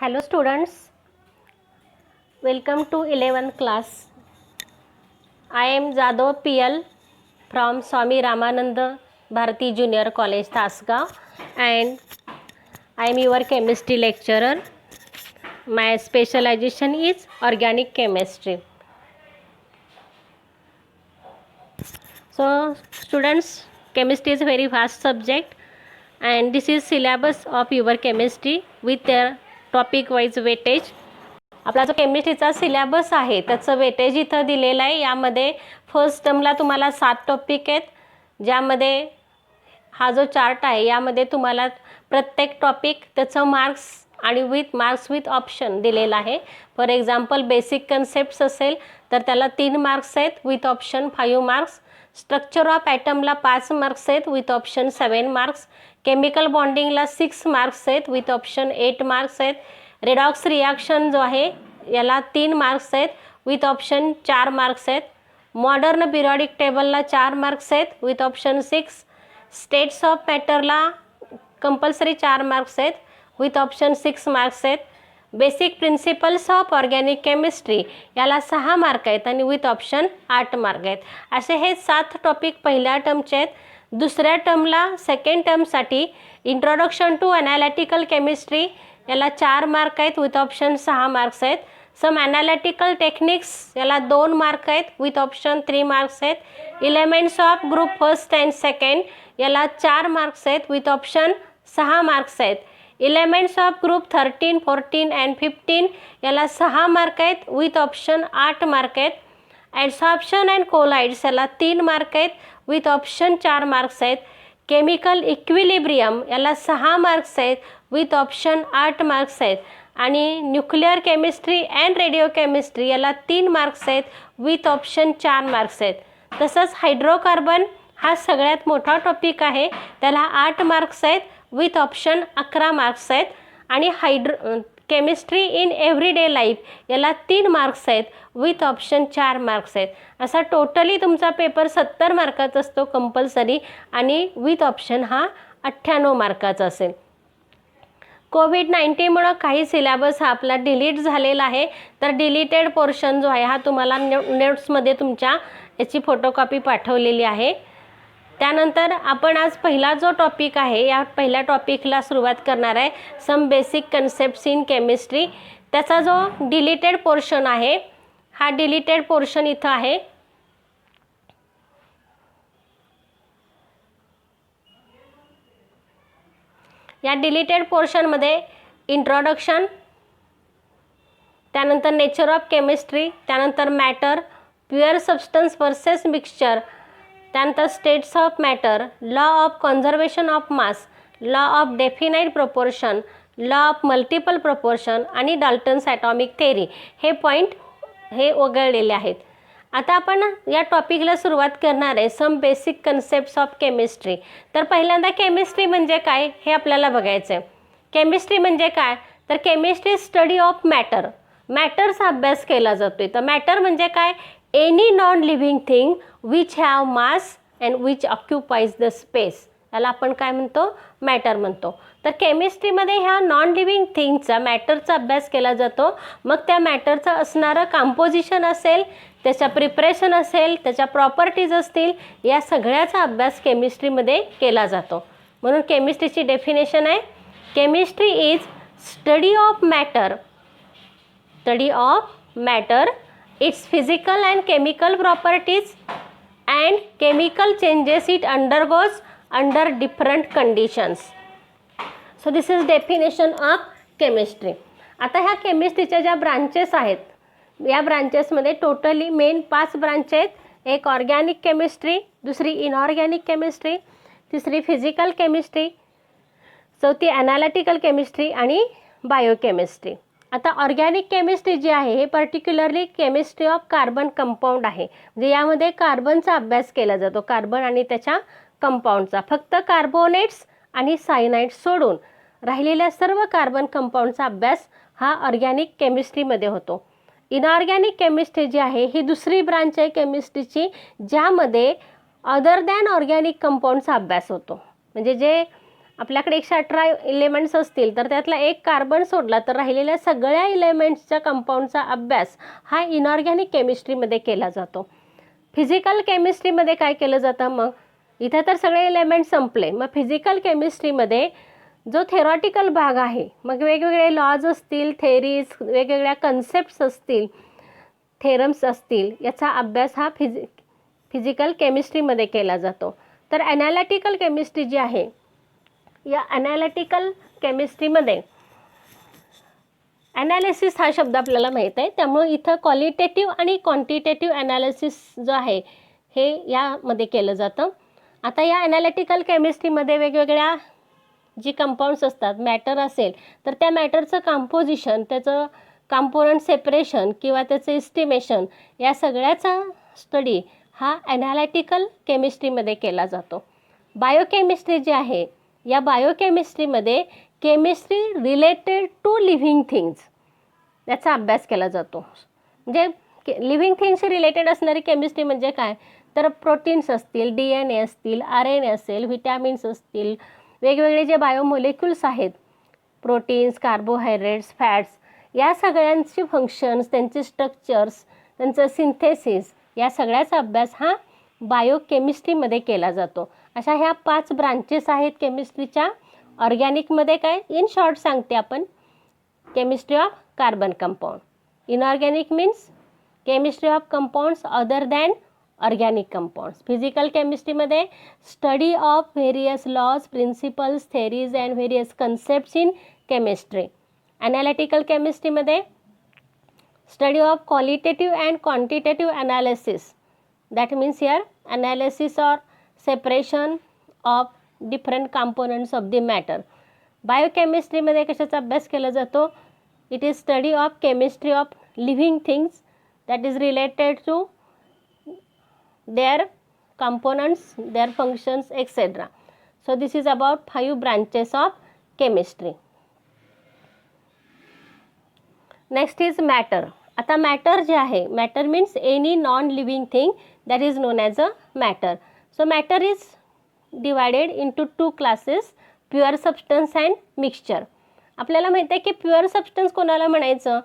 Hello students, welcome to 11th class. I am Jadhav PL from Swami Ramananda Bharati Junior College, Tasgaon, and I am your chemistry lecturer. My specialization is organic chemistry. So students, chemistry is a very vast subject and this is syllabus of your chemistry with their topic wise weightage. आपला जो केमिस्ट्रीचा syllabus आहे त्याचं weightage इथं दिलेलं आहे. यामध्ये first टर्मला तुम्हाला 7 topic आहेत, ज्यामध्ये हा जो चार्ट आहे यामध्ये तुम्हाला प्रत्येक टॉपिक त्याचं मार्क्स आणि मार्क्स विथ ऑप्शन दिलेला आहे. फॉर एक्झाम्पल बेसिक कन्सेप्ट्स असेल तर त्याला 3 मार्क्स आहेत with option 5 marks. Structure of ॲटमला 5 मार्क्स आहेत विथ ऑप्शन 7 मार्क्स. केमिकल बॉन्डिंगला 6 मार्क्स आहेत विथ ऑप्शन 8 मार्क्स आहेत. रेडॉक्स रिॲक्शन जो आहे याला 3 मार्क्स आहेत विथ ऑप्शन 4 मार्क्स आहेत. मॉडर्न पिरियॉडिक टेबलला 4 मार्क्स आहेत विथ ऑप्शन 6. स्टेट्स ऑफ मॅटरला कंपल्सरी 4 मार्क्स आहेत विथ ऑप्शन 6 मार्क्स आहेत. Basic principles of organic chemistry याला 6 मार्क आहेत आणि विथ ऑप्शन 8 मार्क आहेत. असे हे 7 टॉपिक पहिल्या टर्मचे आहेत. दुसऱ्या टर्मला सेकंड टर्मसाठी इंट्रोडक्शन टू ॲनालिटिकल केमिस्ट्री याला 4 मार्क आहेत विथ ऑप्शन 6 मार्क्स आहेत. सम ॲनालिटिकल टेक्निक्स याला 2 मार्क आहेत विथ ऑप्शन 3 मार्क्स आहेत. Elements of group first and second याला 4 मार्क्स आहेत विथ ऑप्शन 6 मार्क्स आहेत. एलिमेंट्स ऑफ ग्रुप 13, 14 अँड 15 याला 6 मार्क आहेत विथ ऑप्शन 8 मार्क आहेत. ॲडसॉर्प्शन अँड कोलाइड्स याला 3 मार्क आहेत विथ ऑप्शन 4 मार्क्स आहेत. केमिकल इक्विलिब्रियम याला 6 मार्क्स आहेत विथ ऑप्शन 8 मार्क्स आहेत. आणि nuclear chemistry and radio chemistry याला 3 मार्क्स आहेत विथ ऑप्शन 4 मार्क्स आहेत. तसंच हायड्रोकार्बन हा सगळ्यात मोठा टॉपिक आहे, त्याला 8 मार्क्स आहेत विथ ऑप्शन 11 मार्क्स आहेत. आणि केमिस्ट्री इन एव्हरीडे लाईफ याला 3 मार्क्स आहेत विथ ऑप्शन 4 मार्क्स आहेत. असा टोटली तुमचा पेपर 70 मार्काचा असतो कंपल्सरी आणि विथ ऑप्शन हा 98 मार्काचा असेल. कोविड-19मुळं काही सिलेबस हा आपला डिलीट झालेला आहे, तर डिलीटेड पोर्शन जो आहे हा तुम्हाला नोट्समध्ये तुमच्या याची फोटोकॉपी पाठवलेली आहे. त्यानंतर आपण आज पहिला जो टॉपिक आहे या पहिल्या टॉपिकला सुरुवात करणार आहे, some basic concepts in chemistry. त्याचा जो डिलीटेड पोर्शन आहे हा डिलीटेड पोर्शन इथं आहे. या डिलीटेड पोर्शनमध्ये इंट्रोडक्शन, त्यानंतर नेचर ऑफ केमिस्ट्री, त्यानंतर matter, pure substance versus mixture, त्यानंतर states of matter, law of conservation of mass, law of definite proportion, law of multiple proportion आणि डाल्टन्स ॲटॉमिक थेअरी हे point हे वगळलेले आहेत. आता आपण या टॉपिकला सुरुवात करणार आहे some basic concepts of chemistry. तर पहिल्यांदा केमिस्ट्री म्हणजे काय हे आपल्याला बघायचं आहे. केमिस्ट्री म्हणजे काय, तर केमिस्ट्री स्टडी ऑफ मॅटर, मॅटरचा अभ्यास केला जातो. तर मॅटर म्हणजे काय, any non living thing which have mass and which occupies the space, याला आपण काय म्हणतो, मॅटर म्हणतो. तर केमिस्ट्रीमध्ये ह्या नॉन लिव्हिंग थिंगचा मॅटरचा अभ्यास केला जातो. मग त्या मॅटरचं असणारं कंपोजिशन असेल, त्याच्या प्रिपरेशन असेल, त्याच्या प्रॉपर्टीज असतील, या सगळ्याचा अभ्यास केमिस्ट्रीमध्ये केला जातो. म्हणून केमिस्ट्रीची डेफिनेशन आहे, chemistry is study of matter, study of matter, it's physical and chemical properties and chemical changes it undergoes under different conditions. So this is definition of chemistry. आता ह्या केमिस्ट्रीच्या ज्या ब्रांचेस आहेत, या ब्रांचेसमध्ये टोटली मेन 5 ब्रांच आहेत. एक organic chemistry, दुसरी inorganic chemistry, तिसरी physical chemistry, चौथी ॲनालिटिकल केमिस्ट्री आणि बायोकेमिस्ट्री. आता ऑर्गॅनिक केमिस्ट्री जी आहे हे particularly chemistry of carbon compound आहे. म्हणजे यामध्ये कार्बनचा अभ्यास केला जातो, कार्बन आणि त्याच्या कंपाऊंडचा. फक्त कार्बोनेट्स आणि सायनाइड्स सोडून राहिलेल्या सर्व कार्बन कंपाऊंडचा अभ्यास हा ऑर्गॅनिक केमिस्ट्रीमध्ये होतो. इनऑर्गॅनिक केमिस्ट्री जी आहे ही दुसरी ब्रांच आहे केमिस्ट्रीची, ज्यामध्ये अदर दॅन ऑर्गॅनिक कंपाऊंडचा अभ्यास होतो. म्हणजे जे आपल्याकडे 118 एलिमेंट्स असतील तर त्यातला एक कार्बन सोडला तर राहिलेल्या सगळ्या एलिमेंट्सच्या कंपाऊंडचा अभ्यास हा इनऑर्गॅनिक केमिस्ट्रीमध्ये केला जातो. फिजिकल केमिस्ट्रीमध्ये काय केलं जातं मग? इथे तर सगळे एलिमेंट संपले. मग फिजिकल केमिस्ट्रीमध्ये जो थेरॉटिकल भाग आहे, मग वेगवेगळे लॉज असतील, थेरीज, वेगवेगळ्या कन्सेप्ट्स असतील, थेरम्स असतील, याचा अभ्यास हा फिजिकल केमिस्ट्रीमध्ये केला जातो. तर ॲनालिटिकल केमिस्ट्री जी आहे, या ॲनालिटिकल केमिस्ट्रीमध्ये ॲनालिसिस हा शब्द आपल्याला माहीत आहे, त्यामुळे इथं क्वालिटेटिव्ह आणि क्वांटिटेटिव्ह ॲनालिसिस जो आहे हे यामध्ये केलं जातं. आता या ॲनालिटिकल केमिस्ट्रीमध्ये वेगवेगळ्या जी कंपाऊंड्स असतात, मॅटर असेल तर त्या मॅटरचं कंपोजिशन, त्याचं कंपोनंट सेपरेशन किंवा त्याचं एस्टिमेशन, या सगळ्याचा स्टडी हा ॲनालिटिकल केमिस्ट्रीमध्ये केला जातो. बायोकेमिस्ट्री जी आहे, या बायोकेमिस्ट्रीमध्ये chemistry related to living things याचा अभ्यास केला जातो. म्हणजे लिव्हिंग थिंग्सशी रिलेटेड असणारी केमिस्ट्री म्हणजे काय? तर प्रोटीन्स असतील, DNA असतील, RNA असेल, व्हिटॅमिन्स असतील, वेगवेगळे जे बायोमॉलिक्युल्स आहेत, प्रोटीन्स, कार्बोहायड्रेट्स, फॅट्स, या सगळ्यांची फंक्शन्स, त्यांचे स्ट्रक्चर्स, त्यांचं सिंथेसिस, या सगळ्याचा अभ्यास हा बायोकेमिस्ट्रीमध्ये केला जातो. अशा ह्या 5 ब्रांचेस आहेत केमिस्ट्रीच्या. ऑर्गॅनिकमध्ये काय, इन शॉर्ट सांगते आपण, chemistry of carbon compound. Inorganic means chemistry of compounds other than organic compounds. Physical केमिस्ट्रीमध्ये study of various laws, principles, theories and various concepts in chemistry. Analytical केमिस्ट्रीमध्ये study of qualitative and quantitative analysis. That means here analysis or separation of different components of the matter. बायोकेमिस्ट्रीमध्ये कशाचा अभ्यास केला जातो? It is study of chemistry of living things that is related to their components, their functions, etc. So this is about 5 branches of chemistry. Next is matter. आता matter जे आहे, matter means any non-living thing that is known as a matter. So matter is divided into 2 classes, pure substance and mixture. आपल्याला माहिती आहे की pure substance कोणाला म्हणायचं?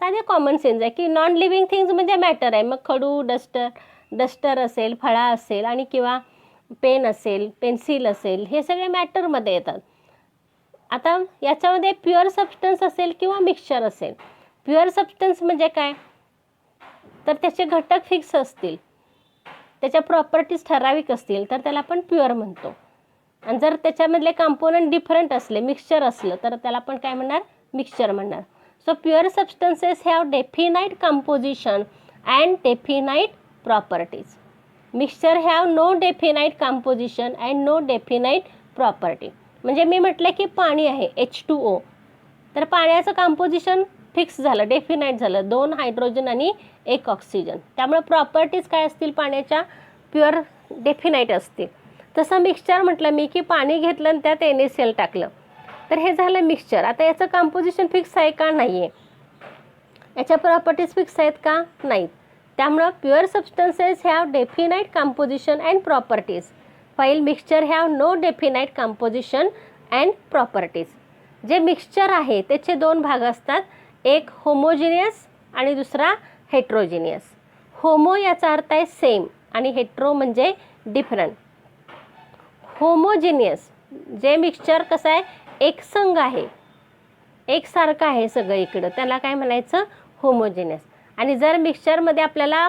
साधे कॉमन सेन्स आहे की नॉन लिव्हिंग थिंग्स म्हणजे मॅटर आहे. मग खडू, डस्टर असेल, फळा असेल, आणि किंवा पेन असेल, पेन्सिल असेल, हे सगळे मॅटरमध्ये येतात. आता याच्यामध्ये प्युअर सबस्टन्स असेल किंवा मिक्सचर असेल. प्युअर सबस्टन्स म्हणजे काय? तर त्याचे घटक फिक्स असतील, त्याच्या प्रॉपर्टीज ठराविक असतील तर त्याला आपण प्युअर म्हणतो. आणि जर त्याच्यामधले कंपोनंट डिफरंट असले, मिक्सचर असलं, तर त्याला आपण काय म्हणणार? मिक्सचर म्हणणार. So pure substances have definite composition and definite properties. Mixture have no definite composition and no definite property. म्हणजे मी म्हटलं की पाणी आहे H2O, तर पाण्याचं कंपोजिशन फिक्स झालं, डेफिनाइट झालं, 2 हायड्रोजन आणि 1 ऑक्सिजन. त्यामुळे प्रॉपर्टीज काय असतील पाण्याच्या? प्युअर डेफिनाइट असतील. तसं मिक्सचर म्हटलं मी की पाणी घेतलं आणि त्यात NaCl टाकलं, तर हे झालं मिक्सचर. आता याचं कंपोजिशन फिक्स आहे का? नाही आहे. याच्या प्रॉपर्टीज फिक्स आहेत का? नाहीत. त्यामुळं pure substances have definite composition and properties, while mixture have no definite composition and properties. जे मिक्सचर आहे त्याचे 2 भाग असतात, एक होमोजिनियस आणि दुसरा हेट्रोजिनियस. होमो याचा अर्थ आहे सेम आणि हेट्रो म्हणजे डिफरंट. होमोजिनियस जे मिक्सचर कसं आहे? एकसंग आहे, एकसारखं आहे सगळं इकडं, त्याला काय म्हणायचं? होमोजिनियस. आणि जर मिक्सचरमध्ये आपल्याला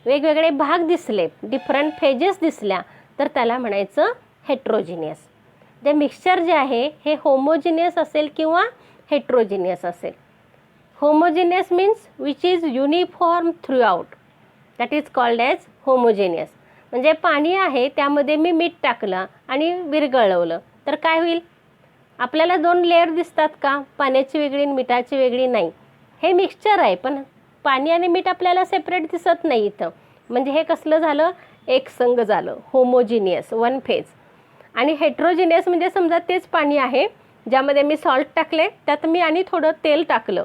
वेगवेगळे भाग दिसले, डिफरंट फेजेस दिसल्या, तर त्याला म्हणायचं हेट्रोजिनियस. जे मिक्सचर जे आहे हे होमोजिनियस असेल किंवा हेट्रोजिनियस असेल. Homogeneous means which is uniform through out, that is called as homogeneous. म्हणजे पाणी आहे, त्यामध्ये मी मीठ टाकलं आणि विरघळवलं, तर काय होईल? आपल्याला 2 लेअर दिसतात का? पाण्याची वेगळी आणि मिठाची वेगळी? नाही. हे मिक्सचर आहे, पण पाणी आणि मीठ आपल्याला सेपरेट दिसत नाही इथं. म्हणजे हे कसलं झालं? एकसंग झालं, होमोजिनियस, 1 फेज. आणि हेट्रोजिनियस म्हणजे समजा तेच पाणी आहे ज्यामध्ये मी सॉल्ट टाकले, त्यात मी आणि थोडं तेल टाकलं,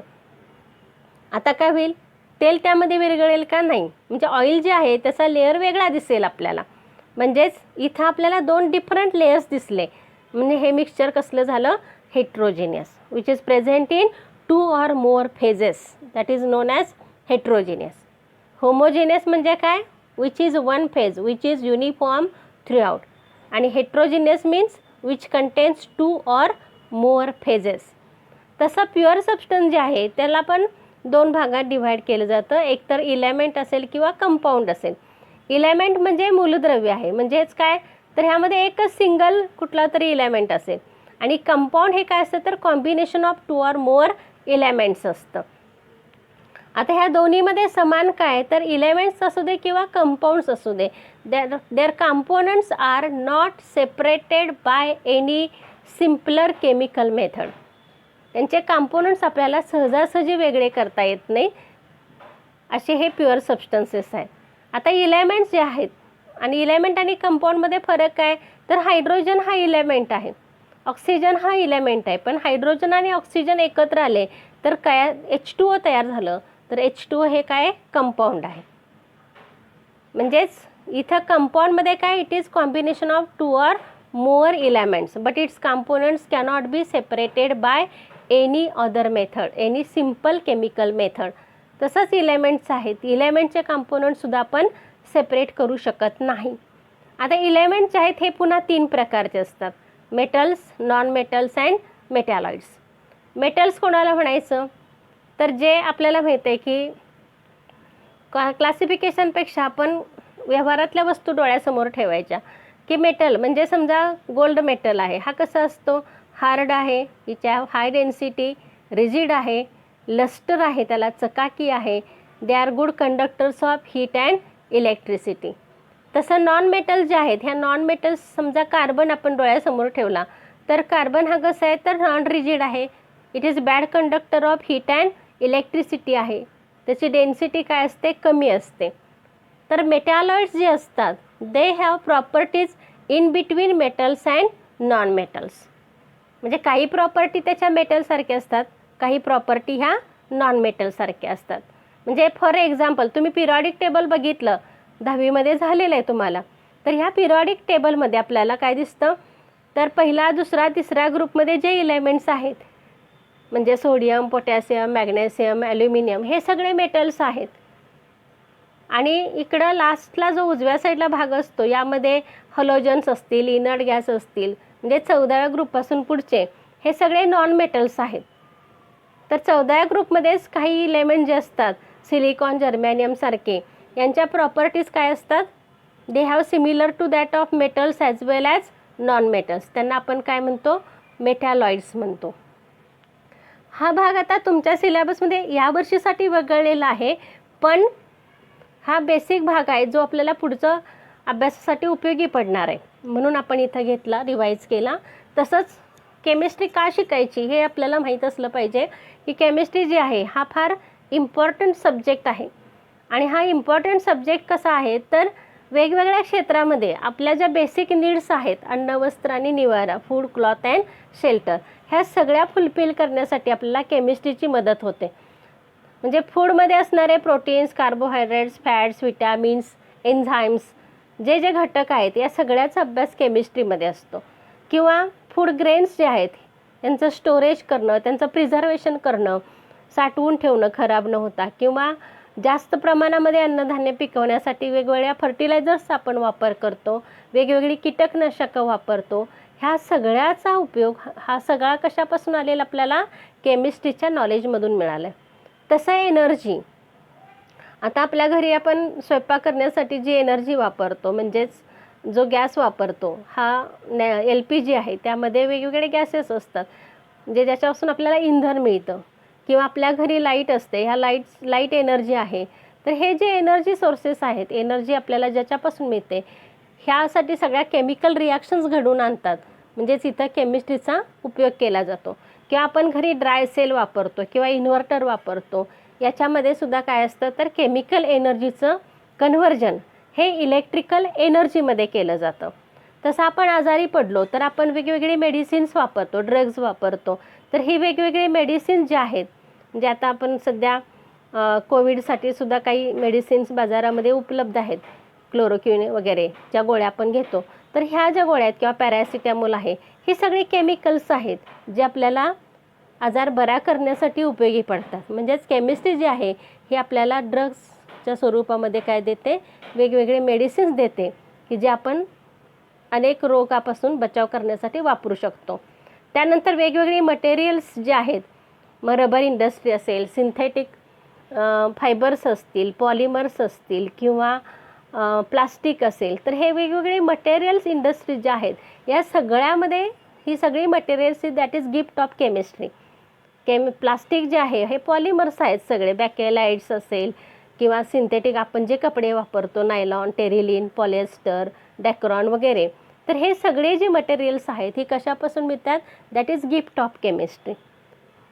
आता काय होईल? तेल त्यामध्ये विरघळेल का? नाही. म्हणजे ऑइल जे आहे त्याचा लेअर वेगळा दिसेल आपल्याला. म्हणजेच इथं आपल्याला 2 डिफरंट लेयर्स दिसले. म्हणजे हे मिक्सचर कसलं झालं, heterogeneous, which is present in 2 or more phases, that is known as heterogeneous. Homogeneous म्हणजे काय, which is one phase which is uniform throughout, आणि heterogeneous means which contains 2 or more phases. तसं pure substance जे आहे त्याला पण 2 भागात divide केलं जातं, एक तर इलेमेंट असेल किंवा कंपाऊंड असेल. इलेमेंट म्हणजे मूलद्रव्य आहे, म्हणजेच काय, तर ह्यामध्ये एकच सिंगल कुठला तरी इलेमेंट असेल, आणि कंपाऊंड हे काय असतं तर combination of 2 or more elements असतं. आता ह्या दोन्हीमध्ये समान काय, तर इलेमेंट्स असू दे किंवा कंपाऊंड्स असू दे, their components are not separated by any simpler chemical method. त्यांचे कंपोनंट्स आपल्याला सहजासहजी वेगळे करता येत नाही, असे हे प्युअर सबस्टन्सेस आहेत. आता इलेमेंट्स जे आहेत, आणि इलेमेंट आणि कंपाऊंडमध्ये फरक काय, तर हायड्रोजन हा इलेमेंट आहे, ऑक्सिजन हा इलेमेंट आहे, पण हायड्रोजन आणि ऑक्सिजन एकत्र आले तर काय H2O तयार झालं, तर H2O हे काय कंपाऊंड आहे. म्हणजेच इथं कंपाऊंडमध्ये काय, it is combination of 2 or more elements, but its components cannot be separated by any other method, any simple chemical method. तसंच इलेमेंट्स आहेत, इलेमेंटचे कंपोनंटसुद्धा आपण सेपरेट करू शकत नाही. आता इलेमेंट्स आहेत हे पुन्हा 3 प्रकारचे असतात, metals, non metals and metalloids. Metals कोणाला म्हणायचं, तर जे आपल्याला माहीत आहे की क्लासिफिकेशनपेक्षा आपण व्यवहारातल्या वस्तू डोळ्यासमोर ठेवायच्या, की मेटल म्हणजे समजा गोल्ड मेटल आहे, हा कसा असतो, हार्ड आहे, हिच्या हाय डेन्सिटी, रिजिड आहे, लस्टर आहे, त्याला चकाकी आहे, they are good conductors of heat and electricity. तसं नॉन मेटल जे आहेत, ह्या नॉन मेटल्स समजा कार्बन आपण डोळ्यासमोर ठेवला, तर कार्बन हा कसा आहे तर नॉन रिजिड आहे, it is bad conductor of heat and electricity आहे, त्याची डेन्सिटी काय असते, कमी असते. तर मेटॅलॉइड्स जे असतात they have properties in between metals and non metals. म्हणजे काही प्रॉपर्टी त्याच्या मेटलसारख्या असतात, काही प्रॉपर्टी ह्या नॉन मेटलसारख्या असतात. म्हणजे फॉर एक्झाम्पल तुम्ही पिरियॉडिक टेबल बघितलं 10वीमध्ये झालेलं आहे तुम्हाला, तर ह्या पिरियॉडिक टेबलमध्ये आपल्याला काय दिसतं, तर पहिला, दुसरा, तिसऱ्या ग्रुपमध्ये जे इलेमेंट्स आहेत म्हणजे सोडियम, पोटॅशियम, मॅग्नेशियम, ॲल्युमिनियम हे सगळे मेटल्स आहेत. आणि इकडं लास्टला जो उजव्या साईडला भाग असतो यामध्ये हॅलोजन्स असतील, इनर्ट गॅस असतील, म्हणजे 14व्या ग्रुपपासून पुढचे हे सगळे नॉन मेटल्स आहेत. तर 14व्या ग्रुपमध्येच काही इलेमेंट जे असतात सिलिकॉन, जर्मॅनियम सारखे, यांच्या प्रॉपर्टीज काय असतात, they have similar to that of metals as well as non metals. त्यांना आपण काय म्हणतो, मेटॅलॉइड्स म्हणतो. हा भाग आता तुमच्या सिलेबसमध्ये या वर्षीसाठी वगळलेला आहे, पण हा बेसिक भाग आहे जो आपल्याला पुढचं अभ्यासासाठी उपयोगी पडणार आहे, म्हणून आपण इथं घेतला, रिवाईज केला. तसंच केमिस्ट्री का शिकायची हे आपल्याला माहीत असलं पाहिजे, की केमिस्ट्री जी आहे हा फार इम्पॉर्टंट सब्जेक्ट आहे. आणि हा इम्पॉर्टंट सब्जेक्ट कसा आहे तर वेगवेगळ्या क्षेत्रामध्ये आपल्या ज्या बेसिक नीड्स आहेत, अन्न, वस्त्र आणि निवारा, फूड, क्लॉथ अँड शेल्टर, ह्या सगळ्या फुलफिल करण्यासाठी आपल्याला केमिस्ट्रीची मदत होते. म्हणजे फूडमध्ये असणारे proteins, carbohydrates, fats, vitamins, enzymes, जे जे घटक आहेत या सगळ्याचा अभ्यास केमिस्ट्रीमध्ये असतो. किंवा फूड ग्रेन्स जे आहेत त्यांचं स्टोरेज करणं, त्यांचं प्रिझर्वेशन करणं, साठवून ठेवणं खराब न होता, किंवा जास्त प्रमाणामध्ये अन्नधान्य पिकवण्यासाठी वेगवेगळ्या फर्टिलायझर्स आपण वापर करतो, वेगवेगळी कीटकनाशकं वापरतो. ह्या सगळ्याचा उपयोग हा सगळा कशापासून आलेला आपल्याला, केमिस्ट्रीच्या नॉलेजमधून मिळालं. तसं एनर्जी, आता आपल्या घरी आपण स्वयंपाक करण्यासाठी जी एनर्जी वापरतो म्हणजेच जो गॅस वापरतो हा LPG आहे, त्यामध्ये वेगवेगळे गॅसेस असतात म्हणजे ज्याच्यापासून आपल्याला इंधन मिळतं. किंवा आपल्या घरी लाईट असते, ह्या लाईट एनर्जी आहे. तर हे जे एनर्जी सोर्सेस आहेत, एनर्जी आपल्याला ज्याच्यापासून मिळते, ह्यासाठी सगळ्या केमिकल रिॲक्शन्स घडवून आणतात, म्हणजेच इथं केमिस्ट्रीचा उपयोग केला जातो. किंवा आपण घरी ड्राय सेल वापरतो किंवा इन्व्हर्टर वापरतो, याच्यामध्ये सुद्धा काय असतं तर केमिकल एनर्जीचं कन्व्हर्जन हे इलेक्ट्रिकल एनर्जीमध्ये केलं जातं. तसं आपण आजारी पडलो तर आपण वेगवेगळे मेडिसिन्स वापरतो, ड्रग्ज वापरतो. तर ही वेगवेगळे मेडिसिन्स जे आहेत, म्हणजे आता आपण सध्या कोविडसाठी सुद्धा काही मेडिसिन्स बाजारामध्ये उपलब्ध आहेत, क्लोरोक्विन वगैरे ज्या गोळ्या आपण घेतो, तर ह्या ज्या गोळ्या आहेत किंवा पॅरासिटामॉल आहे, ही सगळी केमिकल्स आहेत जे आपल्याला आजार बरा करण्यासाठी उपयोगी पडतात. म्हणजेच केमिस्ट्री जी आहे ही आपल्याला ड्रग्सच्या स्वरूपामध्ये काय देते, वेगवेगळे मेडिसिन्स देते की जे आपण अनेक रोगापासून बचाव करण्यासाठी वापरू शकतो. त्यानंतर वेगवेगळी मटेरियल्स जे आहेत, मग रबर इंडस्ट्री असेल, सिंथेटिक फायबर्स असतील, पॉलिमर्स असतील किंवा प्लास्टिक असेल, तर हे वेगवेगळे मटेरियल्स इंडस्ट्री ज्या आहेत या सगळ्यामध्ये ही सगळी materials that is gift of chemistry. Plastic जे आहे हे पॉलिमर्स आहेत सगळे, बॅकेलाइट्स असेल किंवा सिंथेटिक आपण जे कपडे वापरतो, नायलॉन, टेरिलिन, पॉलिएस्टर, डेक्रॉन वगैरे, तर हे सगळे जे मटेरियल्स आहेत ही कशापासून मिळतात, that is gift of chemistry.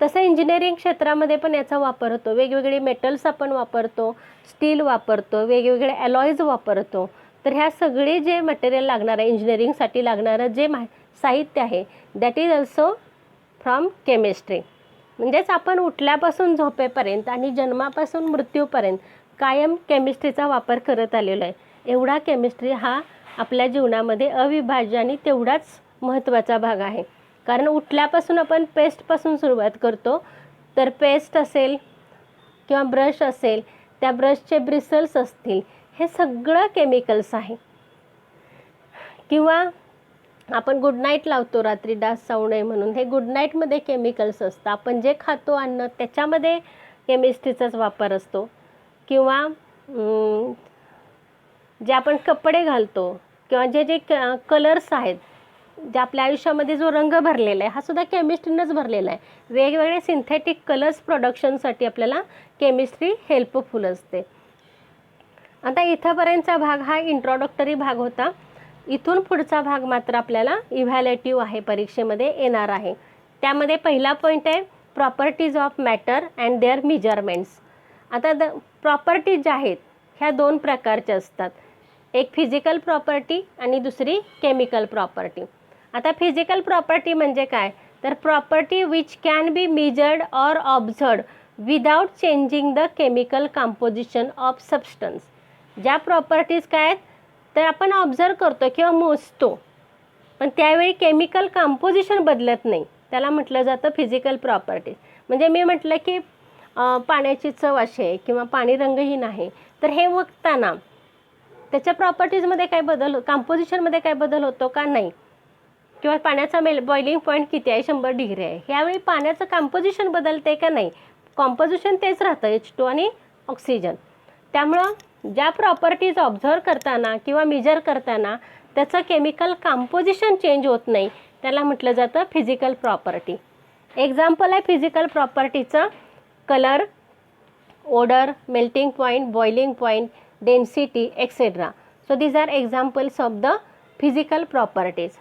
तसं इंजिनिअरिंग क्षेत्रामध्ये पण याचा वापर होतो. वेगवेगळे मेटल्स आपण वापरतो, स्टील वापरतो, वेगवेगळे अलॉयज वापरतो. तर ह्या सगळे जे मटेरियल लागणार आहे इंजिनिअरिंगसाठी लागणारं जे साहित्य आहे that is also from chemistry. म्हणजेच आपण उठल्यापासून झोपेपर्यंत आणि जन्मापासून मृत्यूपर्यंत कायम केमिस्ट्रीचा वापर करत आलेलो आहे. एवढा केमिस्ट्री हा आपल्या जीवनामध्ये अविभाज्य आणि तेवढाच महत्त्वाचा भाग आहे. कारण उठल्यापासून आपण पेस्टपासून सुरुवात करतो. तर पेस्ट असेल किंवा ब्रश असेल, त्या ब्रशचे ब्रिसल्स असतील, हे सगळं केमिकल्स आहे. किंवा आपण गुड नाईट लावतो रात्री डास चावू नये म्हणून, हे गुड नाईटमध्ये केमिकल्स असतं. आपण जे खातो अन्न त्याच्यामध्ये केमिस्ट्रीचाच वापर असतो. किंवा जे आपण कपडे घालतो किंवा जे जे कलर्स आहेत, जे आपल्या आयुष्यामध्ये जो रंग भरलेला आहे हा सुद्धा केमिस्ट्रीनंच भरलेला आहे. वेगवेगळे सिंथेटिक कलर्स प्रोडक्शनसाठी आपल्याला केमिस्ट्री हेल्पफुल असते. आता इथंपर्यंतचा भाग हा इंट्रोडक्टरी भाग होता. इथून पुढचा भाग मात्र आपल्याला इव्हॅल्युएटिव्ह आहे, परीक्षेमध्ये येणार आहे. त्यामध्ये पहिला पॉईंट आहे properties of matter and their measurements. आता प्रॉपर्टीज ज्या आहेत ह्या दोन प्रकारच्या असतात, एक फिजिकल प्रॉपर्टी आणि दुसरी केमिकल प्रॉपर्टी. आता फिजिकल प्रॉपर्टी म्हणजे काय, तर property which can be measured or observed without changing the chemical composition of substance. ज्या प्रॉपर्टीज काय आहेत तर आपण ऑब्झर्व करतो किंवा मोजतो, पण त्यावेळी केमिकल कंपोजिशन बदलत नाही, त्याला म्हटलं जातं फिजिकल प्रॉपर्टीज. म्हणजे मी म्हटलं की पाण्याची चव अशी आहे किंवा पाणी रंगहीन आहे, तर हे बघताना त्याच्या प्रॉपर्टीजमध्ये काय बदल, कंपोजिशनमध्ये काय बदल होतो का नाही, किंवा पाण्याचा बॉइलिंग पॉईंट किती आहे, 100 डिग्री आहे, ह्यावेळी पाण्याचं कंपोजिशन बदलते का नाही, कॉम्पोजिशन तेच राहतं H2 आणि ऑक्सिजन. त्यामुळं ज्या प्रॉपर्टीज ऑब्झर्व करताना किंवा मेजर करताना त्याचं केमिकल कंपोजिशन चेंज होत नाही त्याला म्हटलं जातं फिजिकल प्रॉपर्टी. एक्झाम्पल आहे फिजिकल प्रॉपर्टीचं colour, odour, melting point, boiling point, density etcetera. So these are examples of the physical properties.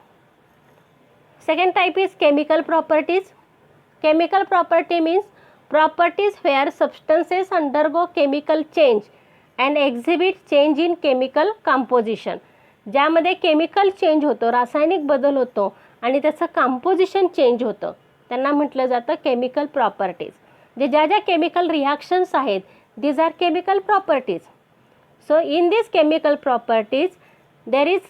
Second type is chemical properties. Chemical property means properties where substances undergo chemical change and exhibit change in chemical composition. ज्यामध्ये chemical change होतो, रासायनिक बदल होतो आणि त्याचं composition change होतं, त्यांना म्हटलं जातं केमिकल प्रॉपर्टीज. जे ज्या ज्या केमिकल रिॲक्शन्स आहेत these are chemical properties. So in these chemical properties there is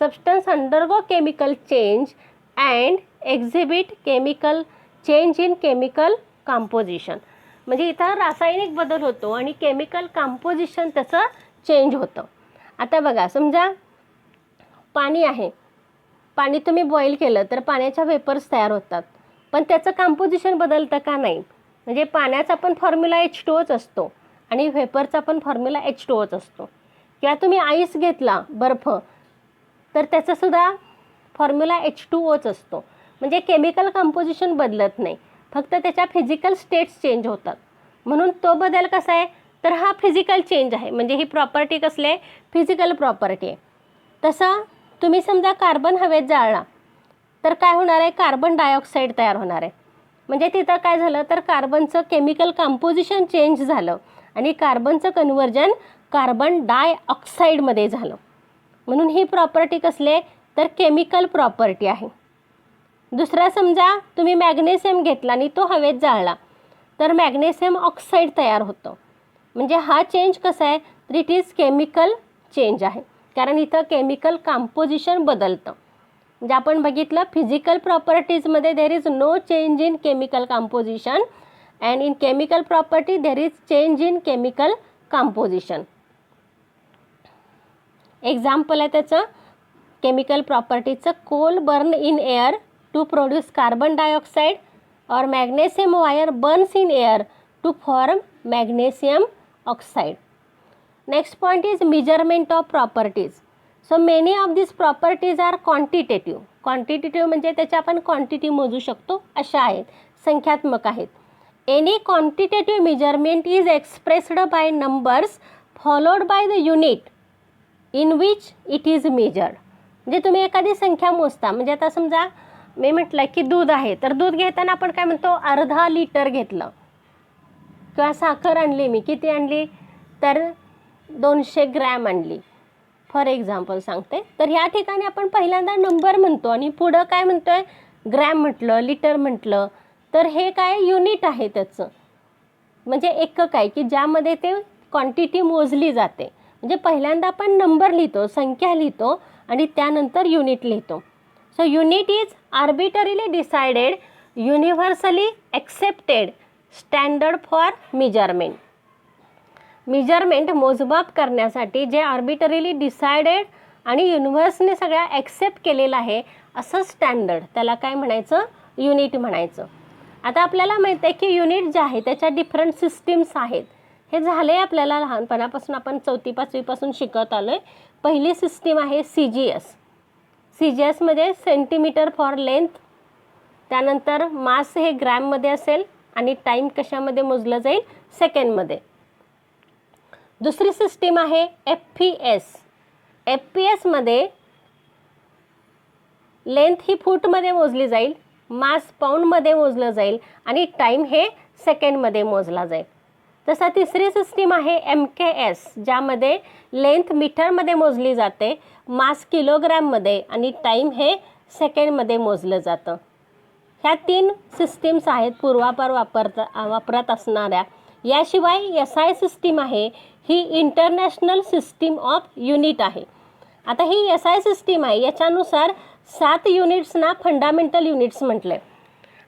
substance undergo chemical change and exhibit chemical change in chemical composition. म्हणजे इथं रासायनिक बदल होतो आणि केमिकल कंपोजिशन त्याचं चेंज होतं. आता बघा, समजा पाणी आहे, पाणी तुम्ही बॉईल केलं तर पाण्याच्या वेपर्स तयार होतात, पण त्याचं कंपोजिशन बदलतं का नाही. म्हणजे पाण्याचा पण फॉर्म्युला H2Oच असतो आणि व्हेपरचा पण फॉर्म्युला H2Oच असतो. किंवा तुम्ही आईस घेतला, बर्फ, तर त्याचासुद्धा फॉर्म्युला H2Oच असतो. म्हणजे केमिकल कंपोजिशन बदलत नाही, फक्त त्याच्या फिजिकल स्टेट्स चेंज होतात. म्हणून तो बदल कसा आहे, तर हा फिजिकल चेंज आहे. म्हणजे ही प्रॉपर्टी कसली आहे, फिजिकल प्रॉपर्टी आहे. तसं तुम्ही समजा कार्बन हवेत जाळला तर काय होणार आहे, कार्बन डायऑक्साईड तयार होणार आहे. म्हणजे तिथं काय झालं तर कार्बनचं केमिकल कंपोजिशन चेंज झालं आणि कार्बनचं कन्व्हर्जन कार्बन डायऑक्साईडमध्ये झालं. म्हणून ही प्रॉपर्टी कसली आहे, तर केमिकल प्रॉपर्टी आहे. दुसरा समजा तुम्ही मॅग्नेशियम घेतला आणि तो हवेत जाळला तर मॅग्नेशियम ऑक्साईड तयार होतं. म्हणजे हा चेंज कसा आहे, तर इट इज केमिकल चेंज आहे, कारण इथं केमिकल कंपोजिशन बदलतं. म्हणजे आपण बघितलं फिजिकल प्रॉपर्टीजमध्ये there is no change in chemical composition and in chemical property there is change in chemical composition. Example आहे त्याचं केमिकल प्रॉपर्टीचं, coal burn in air to produce carbon dioxide और magnesium wire burns in air to form magnesium oxide. Next point is measurement of properties. So many of this properties are quantitative. Quantitative म्हणजे त्याची आपण quantity मोजू शकतो अशा आहेत, संख्यात्मक आहेत. Any quantitative measurement is expressed by numbers followed by the unit in which it is measured. म्हणजे तुम्ही एखादी संख्या मोजता, म्हणजे आता समजा मी म्हटलं की दूध आहे, तर दूध घेताना आपण काय म्हणतो, अर्धा लिटर घेतलं. किंवा साखर आणली, मी किती आणली, तर 200 ग्रॅम आणली, फॉर एक्झाम्पल सांगते. तर ह्या ठिकाणी आपण पहिल्यांदा नंबर म्हणतो आणि पुढं काय म्हणतोय, ग्रॅम म्हटलं, लिटर म्हटलं, तर हे काय युनिट आहे त्याचं, म्हणजे एकक आहे की ज्यामध्ये ते क्वांटिटी मोजली जाते. म्हणजे पहिल्यांदा आपण नंबर लिहितो, संख्या लिहितो आणि त्यानंतर युनिट लिहितो. So unit is arbitrarily decided, universally accepted standard for measurement. Measurement मोजमाप करण्यासाठी जे आर्बिटरीली डिसाइडेड आणि युनिव्हर्सने सगळ्या ॲक्सेप्ट केलेलं आहे असं स्टँडर्ड, त्याला काय म्हणायचं, युनिट म्हणायचं. आता आपल्याला माहिती आहे की युनिट जे आहे त्याच्या डिफरंट सिस्टीम्स आहेत. हे झाले आपल्याला लहानपणापासून, आपण 4थी 5वीपासून शिकत आलो आहे. पहिली सिस्टीम आहे CGS. CGSमध्ये सेंटीमीटर फॉर लेंथ, त्यानंतर मास हे ग्रॅममध्ये असेल आणि टाईम कशामध्ये मोजलं जाईल, सेकंडमध्ये. दुसरी सिस्टीम आहे FPS. FPSमध्ये लेंथ ही फूटमध्ये मोजली जाईल, मास पाऊंडमध्ये मोजलं जाईल आणि टाईम हे सेकंडमध्ये मोजला जाईल. तसा तिसरी सिस्टीम आहे MKS, ज्यामध्ये लेंथ मीटरमध्ये मोजली जाते, मास किलोग्रॅममध्ये आणि टाईम हे सेकंडमध्ये मोजलं जातं. ह्या 3 सिस्टीम्स आहेत पूर्वापार वापरत असणाऱ्या. याशिवाय SI सिस्टीम आहे, ही इंटरनॅशनल सिस्टीम ऑफ युनिट आहे. आता ही SI सिस्टीम आहे, याच्यानुसार 7 युनिट्सना फंडामेंटल युनिट्स म्हटले.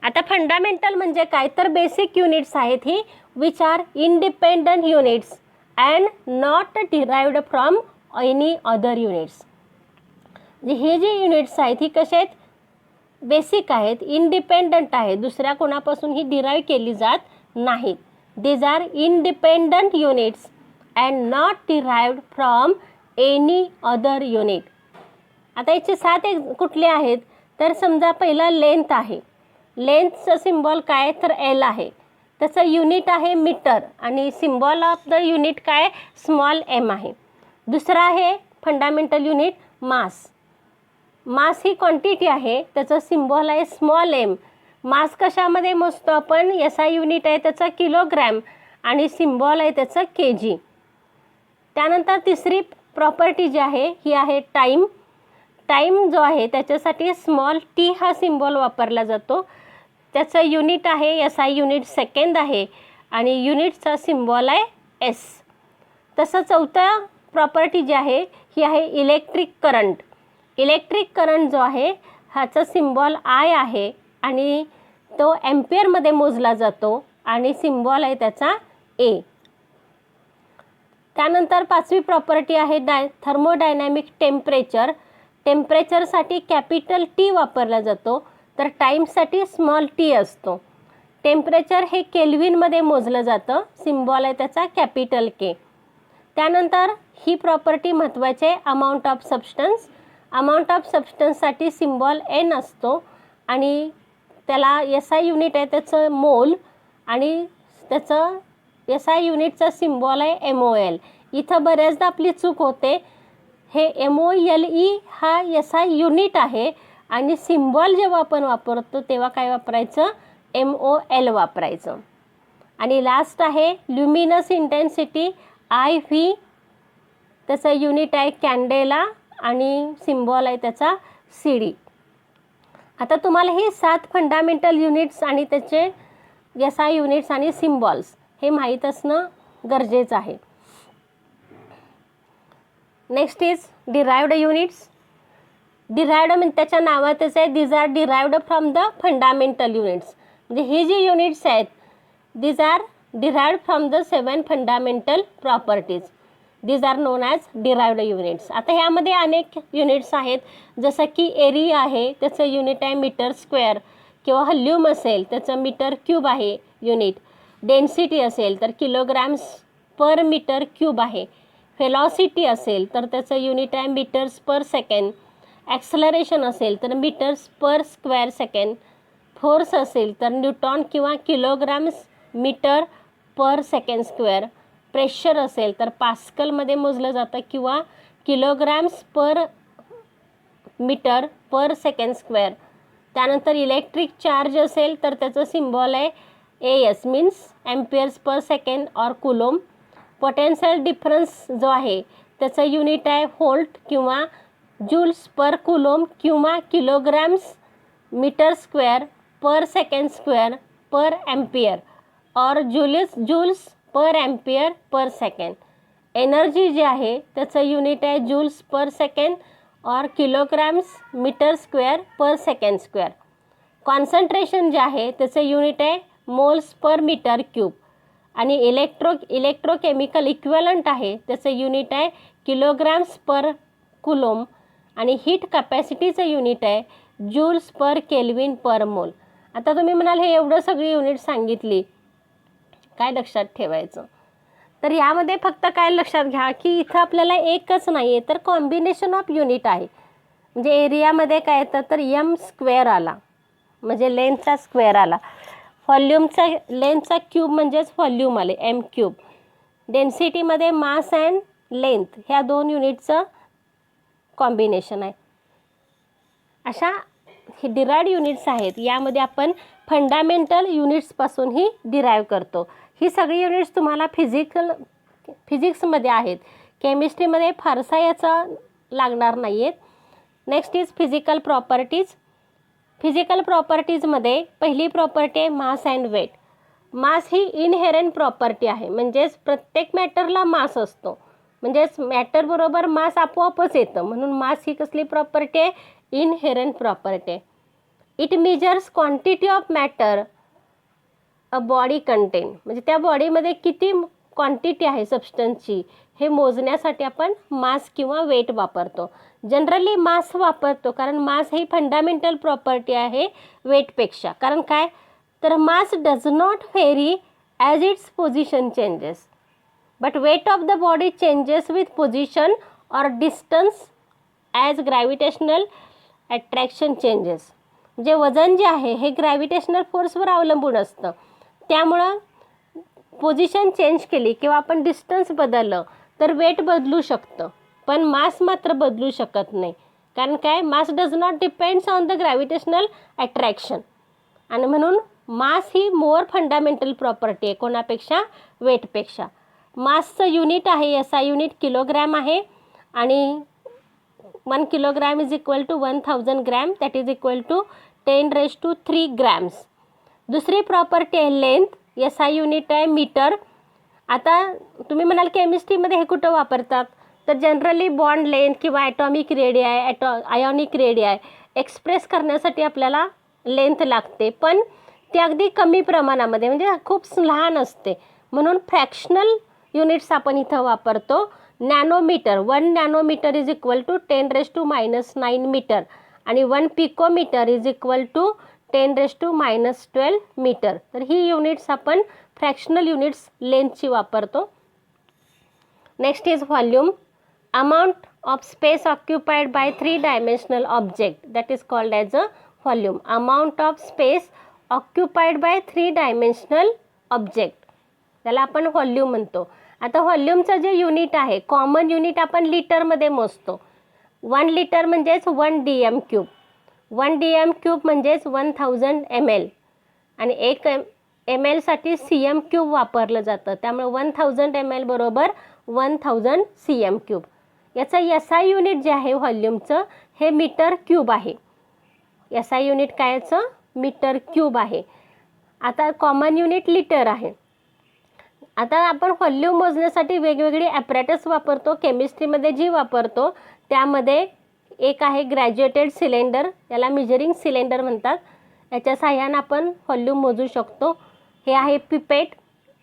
आता फंडामेंटल म्हणजे काय, तर बेसिक युनिट्स आहेत ही, which are independent units and not derived from any other units. हे जे युनिट्स आहेत ही कसे आहेत, बेसिक आहेत, इंडिपेंडंट आहेत, दुसऱ्या कोणापासून ही डिराईव्ह केली जात नाहीत. These are independent units and not derived from any other unit. आता याचे 7 कुठले आहेत, तर समजा पहिला लेंथ आहे. लेंथचं सिम्बॉल काय, तर L आहे. त्याचं युनिट आहे मीटर आणि सिम्बॉल ऑफ द युनिट काय, स्मॉल m आहे. दुसरा आहे फंडामेंटल युनिट मास. मास ही क्वांटिटी आहे, त्याचं सिम्बॉल आहे स्मॉल m. मास कशामध्ये मोजतो आपण, SI युनिट आहे त्याचा किलोग्रॅम आणि सिम्बॉल आहे त्याचं kg. त्यानंतर तिसरी प्रॉपर्टी जी आहे ही आहे टाईम. टाईम जो आहे त्याच्यासाठी स्मॉल t हा सिम्बॉल वापरला जातो. त्याचं युनिट आहे SI युनिट सेकंड आहे आणि युनिटचा सिम्बॉल आहे S. तसं चौथा प्रॉपर्टी जी आहे ही आहे इलेक्ट्रिक करंट. इलेक्ट्रिक करंट जो आहे ह्याचा सिम्बॉल I आहे आणि तो ॲम्पियरमध्ये मोजला जातो आणि सिम्बॉल आहे त्याचा A. त्यानंतर पाचवी प्रॉपर्टी आहे थर्मोडायनॅमिक टेम्परेचर. टेम्परेचरसाठी कॅपिटल T वापरला जातो, तर टाईमसाठी स्मॉल t असतो. टेम्परेचर हे केल्विनमध्ये मोजलं जातं, सिम्बॉल आहे त्याचा कॅपिटल K. त्यानंतर ही प्रॉपर्टी महत्त्वाची आहे, amount of substance. Amount of सबस्टन्ससाठी सिम्बॉल N असतो आणि त्याला SI युनिट आहे त्याचं मोल आणि त्याचं SI युनिटचा सिम्बॉल आहे MOL. इथं बऱ्याचदा आपली चूक होते, हे MOLE हा SI युनिट आहे आणि सिम्बॉल जेव्हा आपण वापरतो तेव्हा काय वापरायचं, MOL वापरायचं. आणि लास्ट आहे ल्युमिनस इंटेन्सिटी IV. त्याचं युनिट आहे कॅन्डेला आणि सिम्बॉल आहे त्याचा CD. आता तुम्हाला हे 7 फंडामेंटल युनिट्स आणि त्याचे SI युनिट्स आणि सिम्बॉल्स हे माहीत असणं गरजेचं आहे. Next is derived units. Derived म्हणजे त्याच्या नावातच आहे, these are derived from the fundamental units. म्हणजे ही जी युनिट्स आहेत these are derived from the 7 fundamental properties. These are known as derived units. आता ह्यामध्ये अनेक युनिट्स आहेत, जसं की एरिया आहे त्याचं युनिट आहे मीटर स्क्वेअर, किंवा व्हॉल्यूम असेल त्याचं मीटर क्यूब आहे युनिट. डेन्सिटी असेल तर किलोग्रॅम्स पर मीटर क्यूब आहे. व्हेलॉसिटी असेल तर त्याचं युनिट आहे मीटर्स पर सेकंड. ॲक्सलरेशन असेल तर metres per square second. Force असेल तर न्यूटॉन किंवा kilograms metre per second square. Pressure असेल तर पास्कलमध्ये मोजलं जातं किंवा kilograms per metre per second square. त्यानंतर इलेक्ट्रिक चार्ज असेल तर त्याचं सिम्बॉल आहे AS means amperes per second or coulomb. Potential difference जो आहे त्याचं युनिट आहे व्होल्ट किंवा जूल्स पर कुलोम किंवा किलोग्रॅम्स मीटर स्क्वेअर पर सेकंड स्क्वेअर पर ॲम्पियर और जूल्स पर ॲम्पियर पर सेकंड. एनर्जी जी आहे त्याचं युनिट आहे जूल्स पर सेकंड और किलोग्रॅम्स मीटर स्क्वेअर पर सेकंड स्क्वेअर. कॉन्सन्ट्रेशन जे आहे त्याचं युनिट आहे मोल्स पर मीटर क्यूब. आणि इलेक्ट्रोकेमिकल इक्विव्हॅलंट आहे त्याचं युनिट आहे किलोग्रॅम्स पर कुलोम. आणि हीट कॅपॅसिटीचं युनिट आहे जूल्स पर केल्विन पर मोल. आता तुम्ही म्हणाल हे एवढं सगळी युनिट सांगितली, काय लक्षात ठेवायचं? तर यामध्ये फक्त काय लक्षात घ्या की इथं आपल्याला एकच नाही आहे तर कॉम्बिनेशन ऑफ युनिट आहे. म्हणजे एरियामध्ये काय येतं तर M स्क्वेअर आला म्हणजे लेंथचा स्क्वेअर आला. व्हॉल्यूमचा लेंथचा क्यूब म्हणजेच व्हॉल्यूम आले M क्यूब. डेन्सिटीमध्ये मास अँड लेंथ ह्या 2 युनिटचं कॉम्बिनेशन आहे. अशा हे डिराइव्ड युनिट्स आहेत. यामध्ये आपण फंडामेंटल युनिट्सपासूनही डिराईव्ह करतो. ही सगळी युनिट्स तुम्हाला फिजिक्समध्ये आहेत. केमिस्ट्रीमध्ये फारसा याचा लागणार नाही आहेत. Next is physical properties. Physical प्रॉपर्टीजमध्ये पहिली प्रॉपर्टी आहे मास अँड वेट. मास ही इनहेरंट प्रॉपर्टी आहे, म्हणजेच प्रत्येक मॅटरला मास असतो. म्हणजेच मॅटरबरोबर मास आपोआपच येतं, म्हणून मास ही कसली प्रॉपर्टी आहे? इनहेरंट प्रॉपर्टी आहे. It measures quantity of matter a body content. म्हणजे त्या बॉडीमध्ये किती क्वांटिटी आहे सबस्टन्सची हे मोजण्यासाठी आपण मास किंवा वेट वापरतो. जनरली मास वापरतो कारण मास ही फंडामेंटल प्रॉपर्टी आहे वेटपेक्षा. कारण काय तर mass does not vary as its position changes, but weight of the body changes with position or distance as gravitational attraction changes. म्हणजे वजन जे आहे हे ग्रॅव्हिटेशनल फोर्सवर अवलंबून असतं. त्यामुळं पोझिशन चेंज केली किंवा आपण डिस्टन्स बदललं तर वेट बदलू शकतं, पण मास मात्र बदलू शकत नाही. कारण काय mass does not depends on the gravitational attraction. आणि म्हणून मास ही मोर फंडामेंटल प्रॉपर्टी आहे कोणापेक्षा? वेटपेक्षा. मासचं युनिट आहे SI युनिट किलोग्रॅम आहे आणि 1 kilogram is equal to 1000 gram, that is equal to 10⁻³ grams. दुसरी प्रॉपर्टी आहे लेंथ. SI युनिट आहे मीटर. आता तुम्ही म्हणाल केमिस्ट्रीमध्ये हे कुठं वापरतात तर जनरली बॉन्ड लेंथ किंवा atomic radii ionic radii express करण्यासाठी आपल्याला लेंथ लागते, पण ती अगदी कमी प्रमाणामध्ये म्हणजे खूप लहान असते. म्हणून फ्रॅक्शनल युनिट्स आपण इथं वापरतो. Nanometre 1 nanometre is equal to 10⁻⁹ metre आणि 1 picometre is equal to 10⁻⁻12 metre. तर ही युनिट्स आपण फ्रॅक्शनल युनिट्स लेंथची वापरतो. Next is volume. Amount of space occupied by 3 dimensional object that is called as a volume. Amount of space occupied by 3 dimensional object त्याला आपण volume म्हणतो. आता व्हॉल्यूमचं जे युनिट आहे कॉमन युनिट आपण लिटरमध्ये मोजतो. 1 लिटर म्हणजेच 1 dm³. 1 dm³ म्हणजेच 1000 ml आणि 1 ml साठी cm³ वापरलं जातं. त्यामुळे 1000 ml बरोबर 1000 cm³. याचं SI युनिट जे आहे व्हॉल्यूमचं हे मीटर क्यूब आहे. SI युनिट कायचं? मीटर क्यूब आहे. आता कॉमन युनिट लिटर आहे. आता आपण व्हॉल्यूम मोजण्यासाठी वेगवेगळी ॲपरेटस वापरतो. केमिस्ट्रीमध्ये जी वापरतो त्यामध्ये एक आहे ग्रॅज्युएटेड सिलेंडर, याला मेजरिंग सिलेंडर म्हणतात. याच्या साह्यानं आपण व्हॉल्यूम मोजू शकतो. हे आहे पिपेट,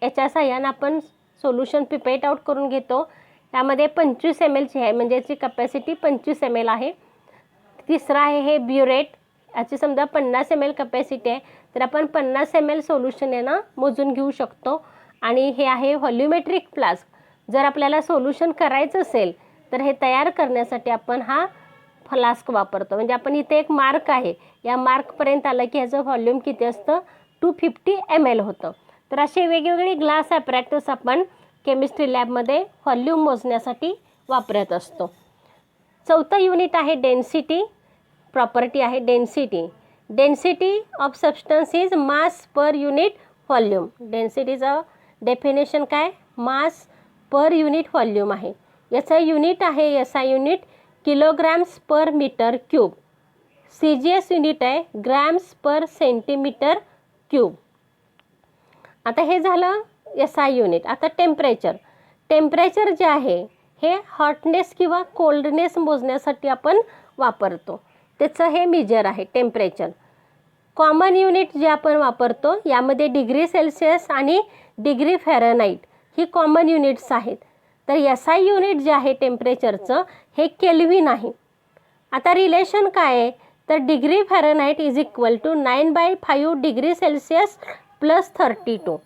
याच्या साह्यानं आपण सोल्युशन पिपेट आउट करून घेतो. त्यामध्ये 25 ml ची आहे, म्हणजे याची कपॅसिटी 25 ml आहे. तिसरं आहे हे ब्युरेट, याची समजा 50 ml कपॅसिटी आहे, तर आपण 50 ml सोल्युशन यानं मोजून घेऊ शकतो. आणि हे आहे व्हॉल्युमेट्रिक फ्लास्क. जर आपल्याला सोल्युशन करायचं असेल तर हे तयार करण्यासाठी आपण हा फ्लास्क वापरतो. म्हणजे आपण इथे एक मार्क आहे, या मार्कपर्यंत आलं की ह्याचं व्हॉल्यूम किती असतं, 250 ml होतं. तर असे वेगवेगळे ग्लास ॲपॅरेटस आपण केमिस्ट्री लॅबमध्ये व्हॉल्यूम मोजण्यासाठी वापरत असतो. चौथं युनिट आहे डेन्सिटी. प्रॉपर्टी आहे density. Density of substance is mass per unit volume. डेन्सिटीचं डेफिनेशन काय, मास पर युनिट व्हॉल्यूम आहे. याचा युनिट आहे, याचा unit kilograms per metre cube. CGS unit आहे ग्रॅम्स पर सेंटीमीटर क्यूब. आता हे झालं SI युनिट. आता टेम्परेचर. टेम्परेचर जे आहे हे हॉटनेस किंवा कोल्डनेस मोजण्यासाठी आपण वापरतो, त्याचं हे मेजर आहे टेम्परेचर. कॉमन युनिट जे आपण वापरतो यामध्ये डिग्री सेल्सिअस आणि डिग्री फॅरनहाईट ही कॉमन युनिट्स आहेत. तर SI युनिट जे आहे टेम्परेचरचं हे केल्विन आहे. आता रिलेशन काय आहे, तर degree Fahrenheit is equal to 9/5 degree Celsius plus 32.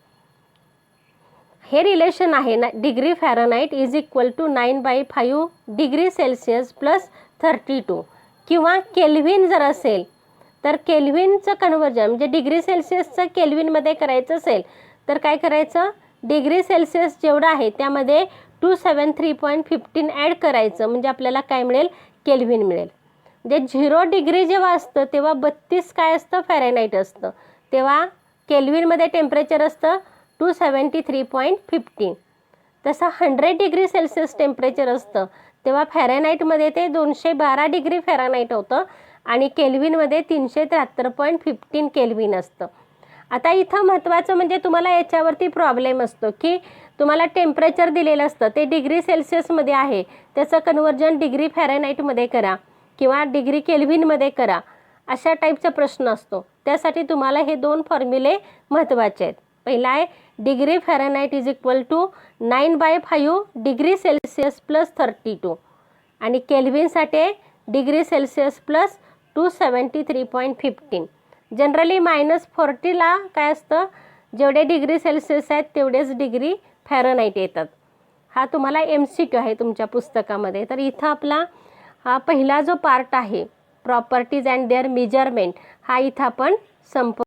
हे रिलेशन आहे ना, degree Fahrenheit is equal to 9/5 degree Celsius plus 32. किंवा केल्विन जर असेल तर केल्विनचं कन्वर्जन म्हणजे डिग्री सेल्सिअसचं केल्विनमध्ये करायचं असेल तर काय करायचं, डिग्री सेल्सिअस जेवढं आहे त्यामध्ये 273.15 ॲड करायचं, म्हणजे आपल्याला काय मिळेल, केल्विन मिळेल. म्हणजे 0 डिग्री जेव्हा असतं तेव्हा 32 काय असतं, फॅरनहाईट असतं. तेव्हा केल्विनमध्ये टेम्परेचर असतं 273.15. तसं 100 डिग्री सेल्सिअस टेम्परेचर असतं तेव्हा फॅरनहाईटमध्ये ते 212 डिग्री फॅरनहाईट होतं आणि केल्विनमध्ये 373.15 केल्विन असतं. आता इथं महत्त्वाचं म्हणजे तुम्हाला याच्यावरती प्रॉब्लेम असतो की तुम्हाला टेम्परेचर दिलेलं असतं ते डिग्री सेल्सिअसमध्ये आहे, त्याचं कन्वर्जन डिग्री फॅरनहाईटमध्ये करा किंवा डिग्री केल्विनमध्ये करा, अशा टाईपचा प्रश्न असतो. त्यासाठी तुम्हाला हे 2 फॉर्म्युले महत्त्वाचे आहेत. पहिला आहे degree Fahrenheit is equal to 9/5 degree Celsius plus 32 आणि केल्विनसाठी डिग्री सेल्सिअस प्लस 273.15. जनरली -40ला काय असतं, जेवढे डिग्री सेल्सिअस आहेत तेवढेच डिग्री फॅरनहाईट येतात. हा तुम्हाला MCQ आहे तुमच्या पुस्तकामध्ये. तर इथं आपला हा पहिला जो पार्ट आहे प्रॉपर्टीज अँड देअर मेजरमेंट हा इथं आपण संपवतो.